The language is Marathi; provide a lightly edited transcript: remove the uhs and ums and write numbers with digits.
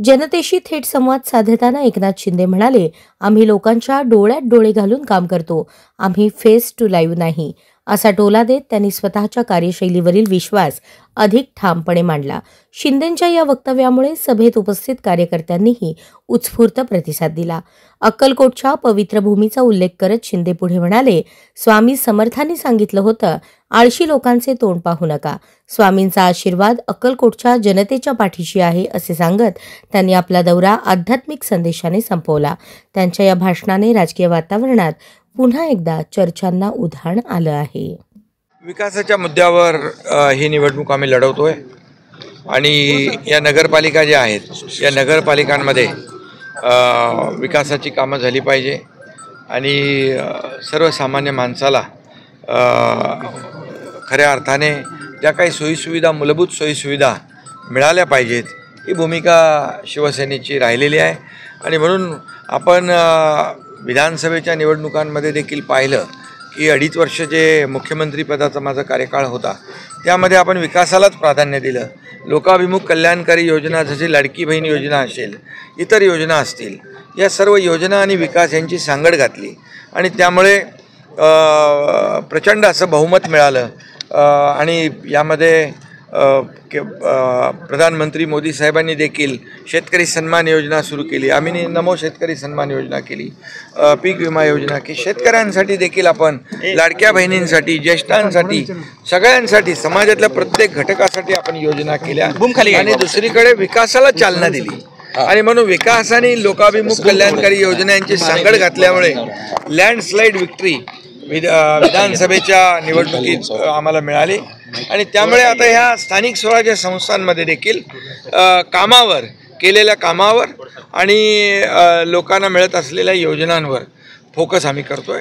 जनतेशी थेट संवाद साधताना एकनाथ शिंदे म्हणाले, आम्ही लोकांच्या डोळ्यात डोळे घालून काम करतो, आम्ही फेस टू लाईव्ह नाही, असा टोला देत त्यांनी स्वतःच्या कार्यशैलीवरील विश्वास अधिक ठामपणे मांडला. शिंदेंच्या या वक्तव्यामुळे सभेत उपस्थित कार्यकर्त्यांनीही उत्स्फूर्त प्रतिसाद दिला. अक्कलकोटच्या पवित्र भूमीचा उल्लेख करत शिंदे पुढे म्हणाले, स्वामी समर्थांनी सांगितलं होतं, आळशी लोकांचे तोंड पाहू नका. स्वामींचा आशीर्वाद अक्कलकोटच्या जनतेच्या पाठीशी आहे असे सांगत त्यांनी आपला दौरा आध्यात्मिक संदेशाने संपवला. त्यांच्या या भाषणाने राजकीय वातावरणात पुन्हा एकदा चर्चांना उधाण आलं आहे. विकासाच्या मुद्द्यावर ही निवडणूक आम्ही लढवतोय आणि या नगरपालिका ज्या आहेत या नगरपालिकांमध्ये विकासाची कामं झाली पाहिजे आणि सर्वसामान्य माणसाला खऱ्या अर्थाने ज्या काही सोयीसुविधा मूलभूत सोयीसुविधा मिळाल्या पाहिजेत ही भूमिका शिवसेनेची राहिलेली आहे. आणि म्हणून आपण विधानसभेच्या निवडणुकांमध्ये देखील पाहिलं की 2.5 वर्ष जे मुख्यमंत्रीपदाचा माझा कार्यकाळ होता त्यामध्ये आपण विकासालाच प्राधान्य दिलं. लोकाभिमुख कल्याणकारी योजना जशी लाडकी बहीण योजना असेल, इतर योजना असतील, या सर्व योजना आणि विकास यांची सांगड घातली आणि त्यामुळे प्रचंड असं बहुमत मिळालं. आणि यामध्ये प्रधानमंत्री मोदी साहेबांनी देखील शेतकरी सन्मान योजना सुरू केली. आम्ही नमो शेतकरी सन्मान योजना केली, पीक विमा योजना की शेतकऱ्यांसाठी देखील आपण लाडक्या बहिणींसाठी, ज्येष्ठांसाठी, सगळ्यांसाठी, समाजातल्या प्रत्येक घटकासाठी आपण योजना केल्या आणि दुसरीकडे विकासाला चालना दिली. आणि म्हणून विकास आणि लोकाभिमुख कल्याणकारी योजनांची सांगड घातल्यामुळे लँडस्लाईड विक्ट्री विधानसभेच्या निवडणुकीत आम्हाला मिळाली. आणि त्यामुळे आता ह्या स्थानिक स्वराज्य संस्थांमध्ये देखील कामावर केलेल्या कामावर आणि लोकांना मिळत असलेल्या योजनांवर फोकस आम्ही करतोय.